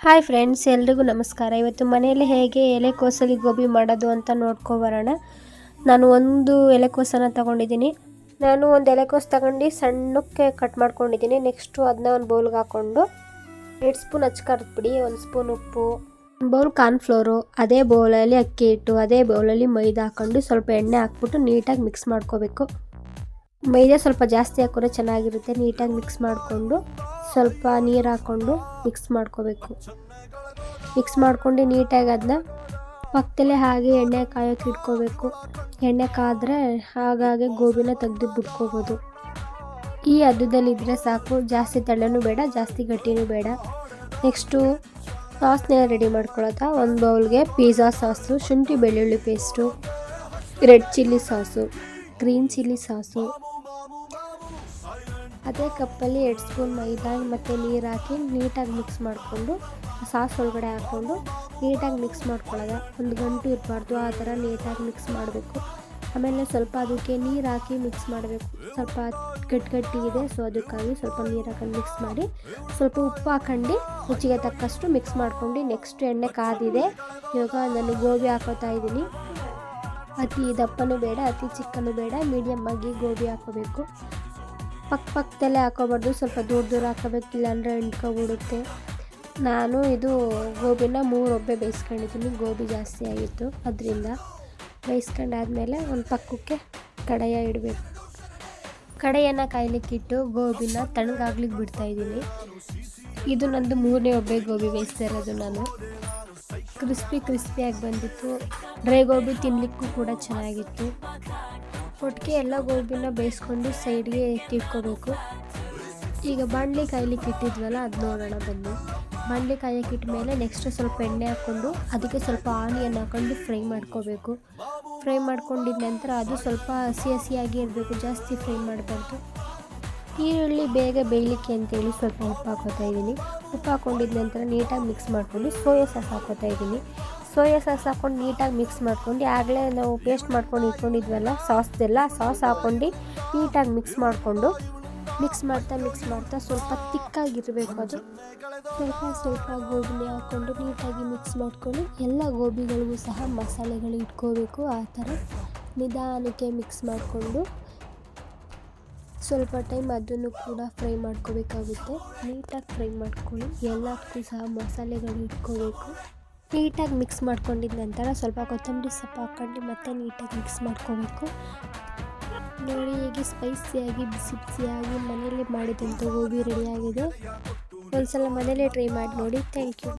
Hi friends, ಎಲ್ರಿಗೂ ನಮಸ್ಕಾರ. ಇವತ್ತು ಮನೆಯಲ್ಲಿ ಹೇಗೆ ಎಲೆಕೋಸಲ್ಲಿ ಗೋಬಿ ಮಾಡೋದು ಅಂತ ನೋಡ್ಕೊಬರೋಣ. ನಾನು ಒಂದು ಎಲೆಕೋಸನ್ನು ತೊಗೊಂಡಿದ್ದೀನಿ. ನಾನು ಒಂದು ಎಲೆಕೋಸು ತಗೊಂಡು ಸಣ್ಣಕ್ಕೆ ಕಟ್ ಮಾಡ್ಕೊಂಡಿದ್ದೀನಿ. ನೆಕ್ಸ್ಟು ಅದನ್ನ ಒಂದು ಬೌಲ್ಗೆ ಹಾಕ್ಕೊಂಡು 2 ಸ್ಪೂನ್ ಅಚ್ಕಾರದ ಪುಡಿ, 1 ಸ್ಪೂನ್ ಉಪ್ಪು, 1 ಬೌಲ್ ಕಾರ್ನ್ಫ್ಲೋರು, ಅದೇ ಬೌಲಲ್ಲಿ ಅಕ್ಕಿ ಹಿಟ್ಟು, ಅದೇ ಬೌಲಲ್ಲಿ ಮೈದಾ ಹಾಕ್ಕೊಂಡು ಸ್ವಲ್ಪ ಎಣ್ಣೆ ಹಾಕ್ಬಿಟ್ಟು ನೀಟಾಗಿ ಮಿಕ್ಸ್ ಮಾಡ್ಕೋಬೇಕು. ಮೈದಾ ಸ್ವಲ್ಪ ಜಾಸ್ತಿ ಹಾಕಿದ್ರೆ ಚೆನ್ನಾಗಿರುತ್ತೆ. ನೀಟಾಗಿ ಮಿಕ್ಸ್ ಮಾಡಿಕೊಂಡು ಸ್ವಲ್ಪ ನೀರು ಹಾಕ್ಕೊಂಡು ಮಿಕ್ಸ್ ಮಾಡ್ಕೋಬೇಕು. ಮಿಕ್ಸ್ ಮಾಡ್ಕೊಂಡು ನೀಟಾಗಿ ಅದನ್ನ ಪಕ್ಕದಲ್ಲೇ ಹಾಗೆ ಎಣ್ಣೆ ಕಾಯೋಕೆ ಇಟ್ಕೋಬೇಕು. ಎಣ್ಣೆ ಕಾದ್ರೆ ಹಾಗಾಗಿ ಗೋಬಿನ ತೆಗೆದು ಬಿಟ್ಕೋಬೋದು. ಈ ಹದದಲ್ಲಿದ್ದರೆ ಸಾಕು, ಜಾಸ್ತಿ ತೆಳ್ಳನೂ ಬೇಡ, ಜಾಸ್ತಿ ಗಟ್ಟಿನೂ ಬೇಡ. Next ಸಾಸ್ನ ready ಮಾಡ್ಕೊಳ್ಳೋದ. 1 ಬೌಲ್ಗೆ ಪಿಜ್ಜಾ ಸಾಸು, ಶುಂಠಿ ಬೆಳ್ಳುಳ್ಳಿ paste, red chilli sauce, green chilli sauce, ಅದೇ ಕಪ್ಪಲ್ಲಿ 2 ಸ್ಪೂನ್ ಮೈದಾ ಮತ್ತು ನೀರು ಹಾಕಿ ನೀಟಾಗಿ ಮಿಕ್ಸ್ ಮಾಡಿಕೊಂಡು ಸಾಸ್ ಒಳಗಡೆ ಹಾಕ್ಕೊಂಡು ನೀಟಾಗಿ ಮಿಕ್ಸ್ ಮಾಡ್ಕೊಳ್ಳೋದ. ಒಂದು ಗಂಟು ಇರಬಾರ್ದು, ಆ ಥರ ನೀಟಾಗಿ ಮಿಕ್ಸ್ ಮಾಡಬೇಕು. ಆಮೇಲೆ ಸ್ವಲ್ಪ ಅದಕ್ಕೆ ನೀರು ಹಾಕಿ ಮಿಕ್ಸ್ ಮಾಡಬೇಕು. ಸ್ವಲ್ಪ ಗಟ್ಟಿಗಿದೆ, ಸೊ ಅದಕ್ಕಾಗಿ ಸ್ವಲ್ಪ ನೀರು ಹಾಕೊಂಡು ಮಿಕ್ಸ್ ಮಾಡಿ ಸ್ವಲ್ಪ ಉಪ್ಪು ಹಾಕೊಂಡು ರುಚಿಗೆ ತಕ್ಕಷ್ಟು ಮಿಕ್ಸ್ ಮಾಡ್ಕೊಂಡು ನೆಕ್ಸ್ಟ್ ಎಣ್ಣೆ ಕಾದಿದೆ. ಇವಾಗ ನಾನು ಗೋಬಿ ಹಾಕೋತಾ ಇದ್ದೀನಿ. ಅತಿ ದಪ್ಪನೂ ಬೇಡ, ಅತಿ ಚಿಕ್ಕನೂ ಬೇಡ, ಮೀಡಿಯಮ್ ಆಗಿ ಗೋಬಿ ಹಾಕೋಬೇಕು. ಪಕ್ಕದಲ್ಲೇ ಹಾಕೋಬಾರ್ದು, ಸ್ವಲ್ಪ ದೂರ ಹಾಕೋಬೇಕು, ಇಲ್ಲಾಂದರೆ ಅಂಟ್ಕೊಬಿಡುತ್ತೆ. ನಾನು ಇದು ಗೋಬಿನ 3 ಒಬ್ಬೆ ಬೇಯಿಸ್ಕೊಂಡಿದ್ದೀನಿ. ಗೋಬಿ ಜಾಸ್ತಿ ಆಗಿತ್ತು, ಅದರಿಂದ ಬೇಯಿಸ್ಕೊಂಡಾದ್ಮೇಲೆ ಒಂದು ಪಕ್ಕಕ್ಕೆ ಕಡಾಯ ಇಡಬೇಕು. ಕಡಾಯನ್ನು ಕಾಯ್ಲಿಕ್ಕಿಟ್ಟು ಗೋಬಿನ ತಣ್ಣಗಾಗ್ಲಿಕ್ಕೆ ಬಿಡ್ತಾಯಿದ್ದೀನಿ. ಇದು ನಂದು 3ನೇ ಒಬ್ಬೆ ಗೋಬಿ ಬೇಯಿಸ್ತಾ ಇರೋದು. ನಾನು ಕ್ರಿಸ್ಪಿಯಾಗಿ ಬಂದಿತ್ತು. ಡ್ರೈ ಗೋಬಿ ತಿನ್ನಲಿಕ್ಕೂ ಕೂಡ ಚೆನ್ನಾಗಿತ್ತು. ಒಟ್ಟಿಗೆ ಎಲ್ಲ ಗೋಬಿನ ಬೇಯಿಸ್ಕೊಂಡು ಸೈಡ್ಗೆ ಎತ್ತಿಟ್ಕೋಬೇಕು. ಈಗ ಬಾಣಲಿ ಕಾಯ್ಲಿಕ್ಕೆ ಇಟ್ಟಿದ್ವಲ್ಲ, ಅದು ನೋಡೋಣ ಬನ್ನಿ. ಬಾಣಲಿ ಕಾಯಕ್ಕೆ ಇಟ್ಟ ಮೇಲೆ ನೆಕ್ಸ್ಟ್ ಸ್ವಲ್ಪ ಎಣ್ಣೆ ಹಾಕ್ಕೊಂಡು ಅದಕ್ಕೆ ಸ್ವಲ್ಪ ಆನಿಯನ್ ಹಾಕ್ಕೊಂಡು ಫ್ರೈ ಮಾಡ್ಕೋಬೇಕು. ಫ್ರೈ ಮಾಡ್ಕೊಂಡಿದ್ದ ನಂತರ ಅದು ಸ್ವಲ್ಪ ಹಸಿಯಾಗಿ ಇರಬೇಕು, ಜಾಸ್ತಿ ಫ್ರೈ ಮಾಡಬಾರ್ದು. ಈರುಳ್ಳಿ ಬೇಗ ಬೇಯಲಿಕ್ಕೆ ಅಂತೇಳಿ ಸ್ವಲ್ಪ ಉಪ್ಪು ಹಾಕೋತಾ ಇದ್ದೀನಿ. ಉಪ್ಪು ಹಾಕ್ಕೊಂಡಿದ್ದ ನಂತರ ನೀಟಾಗಿ ಮಿಕ್ಸ್ ಮಾಡ್ಕೊಂಡು ಸೋಯಾ ಸಾಸ್ ಹಾಕೋತಾ ಇದ್ದೀನಿ. ಸೋಯಾ ಸಾಸ್ ಹಾಕ್ಕೊಂಡು ನೀಟಾಗಿ ಮಿಕ್ಸ್ ಮಾಡ್ಕೊಂಡು ಆಗಲೇ ನಾವು ಪೇಸ್ಟ್ ಮಾಡ್ಕೊಂಡು ಇಟ್ಕೊಂಡಿದ್ವಲ್ಲ ಸಾಸ್ದೆಲ್ಲ, ಸಾಸ್ ಹಾಕ್ಕೊಂಡು ನೀಟಾಗಿ ಮಿಕ್ಸ್ ಮಾಡ್ತಾ ಸ್ವಲ್ಪ ತಿಕ್ಕಾಗಿರಬೇಕು. ಅದು ಸ್ವಲ್ಪ ಗೋಬಿನ ಹಾಕ್ಕೊಂಡು ನೀಟಾಗಿ ಮಿಕ್ಸ್ ಮಾಡ್ಕೊಂಡು ಎಲ್ಲ ಗೋಬಿಗಳಿಗೂ ಸಹ ಮಸಾಲೆಗಳು ಇಟ್ಕೋಬೇಕು. ಆ ಥರ ನಿಧಾನಕ್ಕೆ ಮಿಕ್ಸ್ ಮಾಡಿಕೊಂಡು ಸ್ವಲ್ಪ ಟೈಮ್ ಅದನ್ನು ಕೂಡ ಫ್ರೈ ಮಾಡ್ಕೋಬೇಕಾಗುತ್ತೆ. ನೀಟಾಗಿ ಫ್ರೈ ಮಾಡ್ಕೊಳ್ಳಿ. ಎಲ್ಲದಕ್ಕೂ ಸಹ ಮಸಾಲೆಗಳು ಇಟ್ಕೋಬೇಕು. ನೀಟಾಗಿ ಮಿಕ್ಸ್ ಮಾಡ್ಕೊಂಡಿದ್ದ ನಂತರ ಸ್ವಲ್ಪ ಕೊತ್ತಂಬರಿ ಸೊಪ್ಪು ಹಾಕ್ಕೊಂಡು ಮತ್ತೆ ನೀಟಾಗಿ ಮಿಕ್ಸ್ ಮಾಡ್ಕೋಬೇಕು. ನೋಡಿ, ಹೀಗೆ ಸ್ಪೈಸಿಯಾಗಿ ಬಿಸಿಯಾಗಿ ಮನೆಯಲ್ಲೇ ಮಾಡಿದಂಥ ಗೋಬಿ ರೆಡಿಯಾಗಿದೆ. ಒಂದ್ಸಲ ಮನೇಲೇ ಟ್ರೈ ಮಾಡಿ ನೋಡಿ. Thank you.